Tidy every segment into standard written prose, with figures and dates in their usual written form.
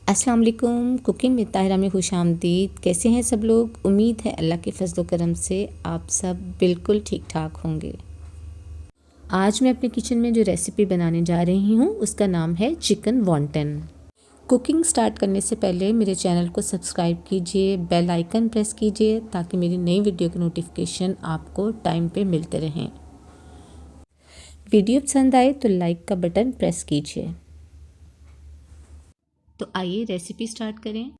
अस्सलाम वालेकुम। Cooking with Tahira में खुशामदीद। कैसे हैं सब लोग? उम्मीद है अल्लाह के फजल करम से आप सब बिल्कुल ठीक ठाक होंगे। आज मैं अपने किचन में जो रेसिपी बनाने जा रही हूँ उसका नाम है चिकन वॉन्टन। कुकिंग स्टार्ट करने से पहले मेरे चैनल को सब्सक्राइब कीजिए, बेल आइकन प्रेस कीजिए ताकि मेरी नई वीडियो के नोटिफिकेशन आपको टाइम पे मिलते रहें। वीडियो पसंद आए तो लाइक का बटन प्रेस कीजिए। तो आइए रेसिपी स्टार्ट करें।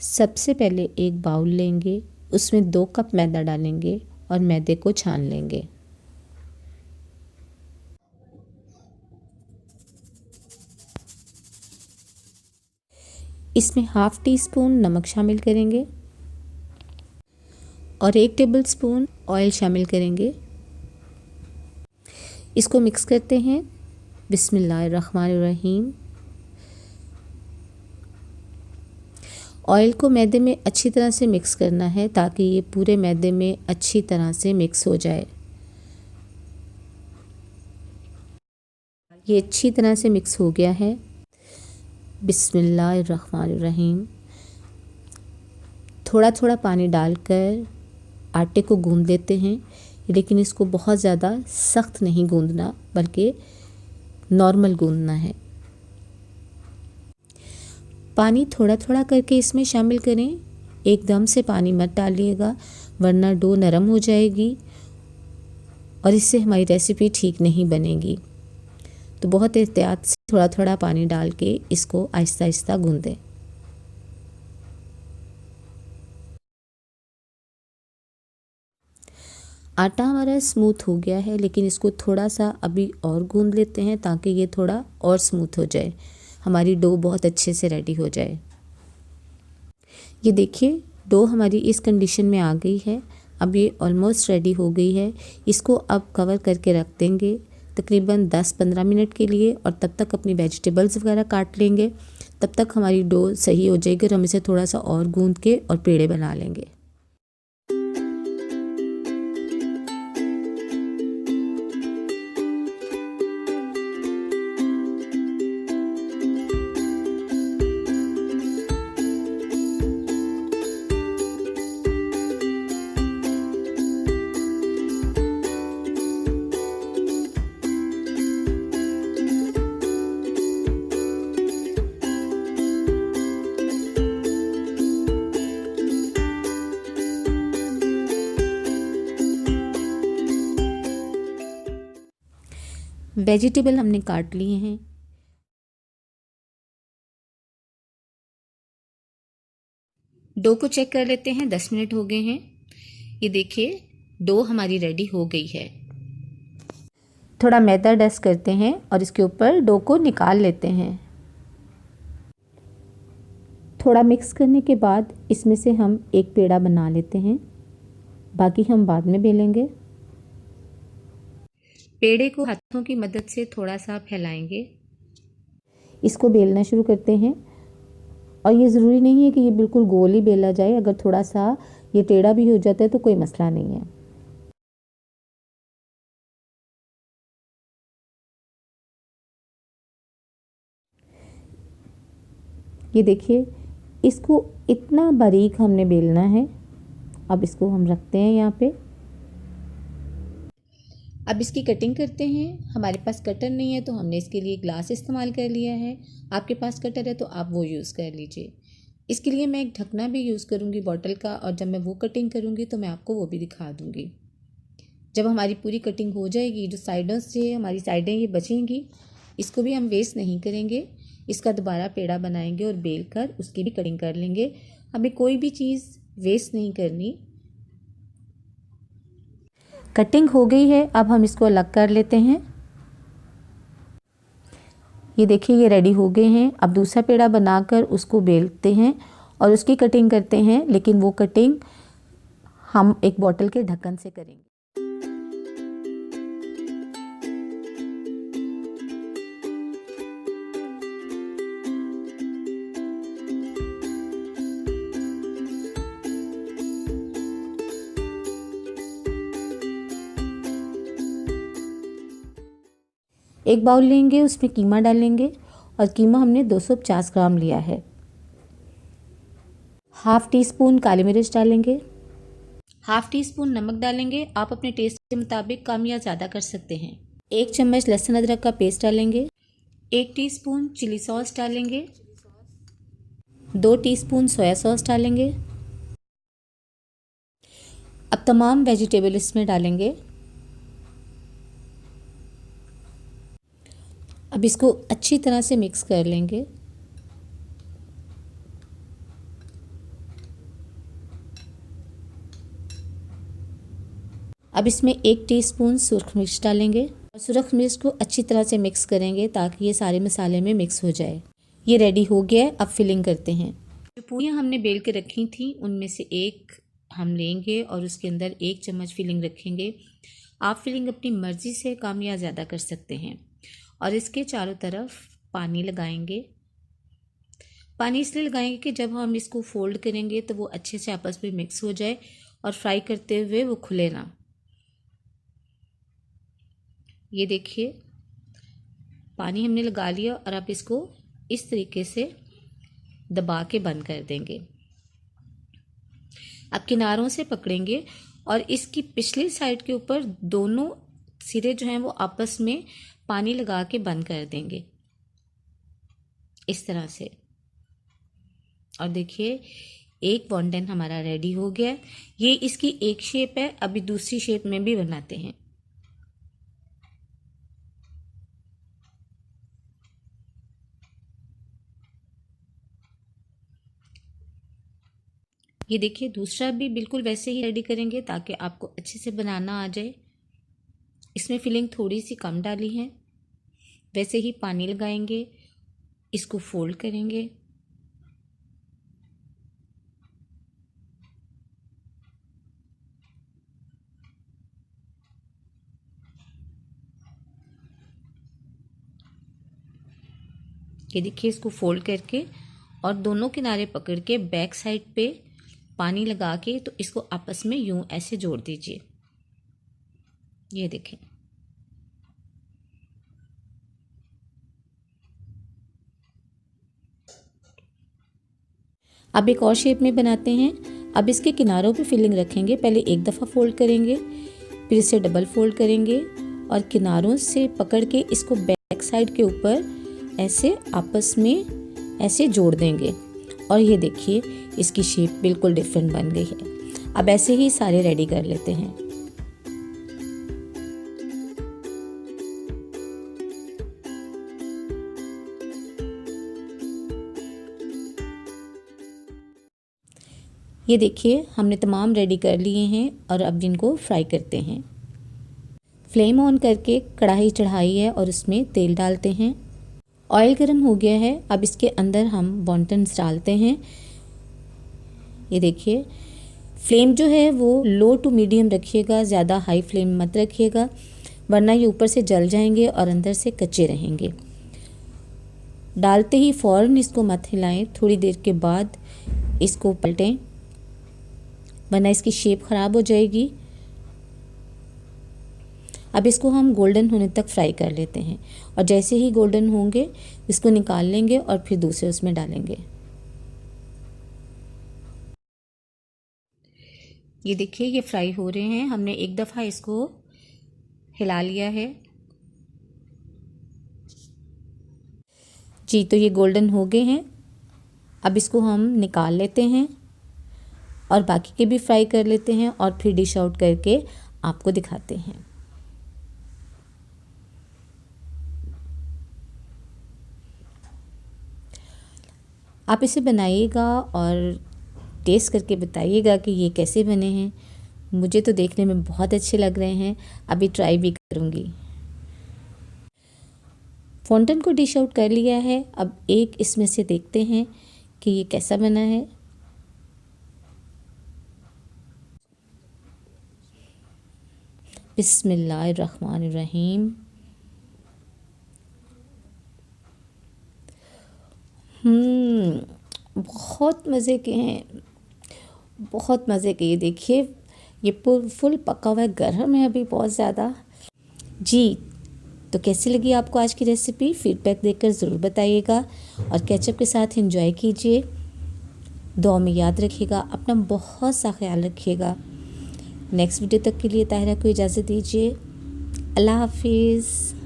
सबसे पहले एक बाउल लेंगे, उसमें 2 कप मैदा डालेंगे और मैदे को छान लेंगे। इसमें हाफ टी स्पून नमक शामिल करेंगे और 1 टेबल स्पून ऑयल शामिल करेंगे। इसको मिक्स करते हैं। बिस्मिल्लाहिर्रहमानिर्रहीम। ऑयल को मैदे में अच्छी तरह से मिक्स करना है ताकि ये पूरे मैदे में अच्छी तरह से मिक्स हो जाए। ये अच्छी तरह से मिक्स हो गया है। बिस्मिल्लाहिर्रहमानिर्रहीम। थोड़ा थोड़ा पानी डालकर आटे को गूंद लेते हैं, लेकिन इसको बहुत ज़्यादा सख्त नहीं गूंदना बल्कि नॉर्मल गूंदना है। पानी थोड़ा थोड़ा करके इसमें शामिल करें, एकदम से पानी मत डालिएगा वरना डो नरम हो जाएगी और इससे हमारी रेसिपी ठीक नहीं बनेगी। तो बहुत एहतियात से थोड़ा थोड़ा पानी डाल के इसको आहिस्ता आहिस्ता गूंदें। आटा हमारा स्मूथ हो गया है, लेकिन इसको थोड़ा सा अभी और गूंद लेते हैं ताकि ये थोड़ा और स्मूथ हो जाए, हमारी डो बहुत अच्छे से रेडी हो जाए। ये देखिए डो हमारी इस कंडीशन में आ गई है। अब ये ऑलमोस्ट रेडी हो गई है। इसको अब कवर करके रख देंगे तकरीबन 10-15 मिनट के लिए और तब तक अपनी वेजिटेबल्स वगैरह काट लेंगे। तब तक हमारी डो सही हो जाएगी और हम इसे थोड़ा सा और गूंद के और पेड़े बना लेंगे। वेजिटेबल हमने काट लिए हैं। डो को चेक कर लेते हैं, 10 मिनट हो गए हैं। ये देखिए डो हमारी रेडी हो गई है। थोड़ा मैदा डस्ट करते हैं और इसके ऊपर डो को निकाल लेते हैं। थोड़ा मिक्स करने के बाद इसमें से हम एक पेड़ा बना लेते हैं, बाकी हम बाद में बेलेंगे। पेड़े को हाथों की मदद से थोड़ा सा फैलाएंगे। इसको बेलना शुरू करते हैं और ये ज़रूरी नहीं है कि ये बिल्कुल गोल ही बेला जाए। अगर थोड़ा सा ये टेढ़ा भी हो जाता है तो कोई मसला नहीं है। ये देखिए इसको इतना बारीक हमने बेलना है। अब इसको हम रखते हैं यहाँ पे। अब इसकी कटिंग करते हैं। हमारे पास कटर नहीं है तो हमने इसके लिए ग्लास इस्तेमाल कर लिया है। आपके पास कटर है तो आप वो यूज़ कर लीजिए। इसके लिए मैं एक ढकना भी यूज़ करूँगी बॉटल का, और जब मैं वो कटिंग करूँगी तो मैं आपको वो भी दिखा दूँगी। जब हमारी पूरी कटिंग हो जाएगी, जो साइडों से हमारी साइडें ये बचेंगी, इसको भी हम वेस्ट नहीं करेंगे। इसका दोबारा पेड़ा बनाएंगे और बेल कर उसकी भी कटिंग कर लेंगे। हमें कोई भी चीज़ वेस्ट नहीं करनी। कटिंग हो गई है, अब हम इसको अलग कर लेते हैं। ये देखिए ये रेडी हो गए हैं। अब दूसरा पेड़ा बनाकर उसको बेलते हैं और उसकी कटिंग करते हैं, लेकिन वो कटिंग हम एक बोतल के ढक्कन से करेंगे। एक बाउल लेंगे, उसमें कीमा डालेंगे और कीमा हमने 250 ग्राम लिया है। हाफ़ टी स्पून काली मिर्च डालेंगे, हाफ़ टी स्पून नमक डालेंगे। आप अपने टेस्ट के मुताबिक कम या ज़्यादा कर सकते हैं। 1 चम्मच लहसुन अदरक का पेस्ट डालेंगे, 1 टीस्पून चिली सॉस डालेंगे, 2 टीस्पून सोया सॉस डालेंगे। अब तमाम वेजिटेबल इसमें डालेंगे। अब इसको अच्छी तरह से मिक्स कर लेंगे। अब इसमें 1 टीस्पून सुरख मिर्च डालेंगे और सुरख मिर्च को अच्छी तरह से मिक्स करेंगे ताकि ये सारे मसाले में मिक्स हो जाए। ये रेडी हो गया है। अब फिलिंग करते हैं। जो पूरियाँ हमने बेल के रखी थी उनमें से एक हम लेंगे और उसके अंदर 1 चम्मच फिलिंग रखेंगे। आप फिलिंग अपनी मर्ज़ी से कम या ज़्यादा कर सकते हैं और इसके चारों तरफ पानी लगाएंगे। पानी इसलिए लगाएंगे कि जब हम इसको फोल्ड करेंगे तो वो अच्छे से आपस में मिक्स हो जाए और फ्राई करते हुए वो खुले ना। ये देखिए पानी हमने लगा लिया और आप इसको इस तरीके से दबा के बंद कर देंगे। अब किनारों से पकड़ेंगे और इसकी पिछली साइड के ऊपर दोनों सिरे जो हैं वो आपस में पानी लगा के बंद कर देंगे इस तरह से। और देखिए एक वॉन्टन हमारा रेडी हो गया। ये इसकी एक शेप है। अभी दूसरी शेप में भी बनाते हैं। ये देखिए दूसरा भी बिल्कुल वैसे ही रेडी करेंगे ताकि आपको अच्छे से बनाना आ जाए। इसमें फिलिंग थोड़ी सी कम डाली है। वैसे ही पानी लगाएंगे, इसको फोल्ड करेंगे, ये देखिए इसको फोल्ड करके और दोनों किनारे पकड़ के बैक साइड पे पानी लगा के तो इसको आपस में यूं ऐसे जोड़ दीजिए। ये देखें अब एक और शेप में बनाते हैं। अब इसके किनारों पे फिलिंग रखेंगे। पहले एक दफ़ा फोल्ड करेंगे, फिर इसे डबल फोल्ड करेंगे और किनारों से पकड़ के इसको बैक साइड के ऊपर ऐसे आपस में ऐसे जोड़ देंगे और ये देखिए इसकी शेप बिल्कुल डिफरेंट बन गई है। अब ऐसे ही सारे रेडी कर लेते हैं। ये देखिए हमने तमाम रेडी कर लिए हैं और अब इनको फ्राई करते हैं। फ्लेम ऑन करके कढ़ाई चढ़ाई है और उसमें तेल डालते हैं। ऑयल गर्म हो गया है। अब इसके अंदर हम वॉन्टन्स डालते हैं। ये देखिए फ्लेम जो है वो लो टू मीडियम रखिएगा, ज़्यादा हाई फ्लेम मत रखिएगा वरना ये ऊपर से जल जाएंगे और अंदर से कच्चे रहेंगे। डालते ही फ़ौरन इसको मत हिलाएं, थोड़ी देर के बाद इसको पलटें वरना इसकी शेप ख़राब हो जाएगी। अब इसको हम गोल्डन होने तक फ्राई कर लेते हैं और जैसे ही गोल्डन होंगे इसको निकाल लेंगे और फिर दूसरे उसमें डालेंगे। ये देखिए ये फ्राई हो रहे हैं। हमने एक दफ़ा इसको हिला लिया है जी, तो ये गोल्डन हो गए हैं। अब इसको हम निकाल लेते हैं और बाकी के भी फ्राई कर लेते हैं और फिर डिश आउट करके आपको दिखाते हैं। आप इसे बनाइएगा और टेस्ट करके बताइएगा कि ये कैसे बने हैं। मुझे तो देखने में बहुत अच्छे लग रहे हैं। अभी ट्राई भी करूँगी। फॉन्टन को डिश आउट कर लिया है। अब एक इसमें से देखते हैं कि ये कैसा बना है। बिस्मिल्लाहिर्रहमानिर्रहीम। बहुत मज़े के हैं, बहुत मज़े के। ये देखिए ये फुल पका हुआ है, गर्म है अभी बहुत ज़्यादा जी। तो कैसी लगी आपको आज की रेसिपी? फीडबैक देकर ज़रूर बताइएगा और केचप के साथ एंजॉय कीजिए। दुआ में याद रखिएगा, अपना बहुत सा ख्याल रखिएगा। नेक्स्ट वीडियो तक के लिए ताहिरा को इजाज़त दीजिए। अल्लाह हाफिज़।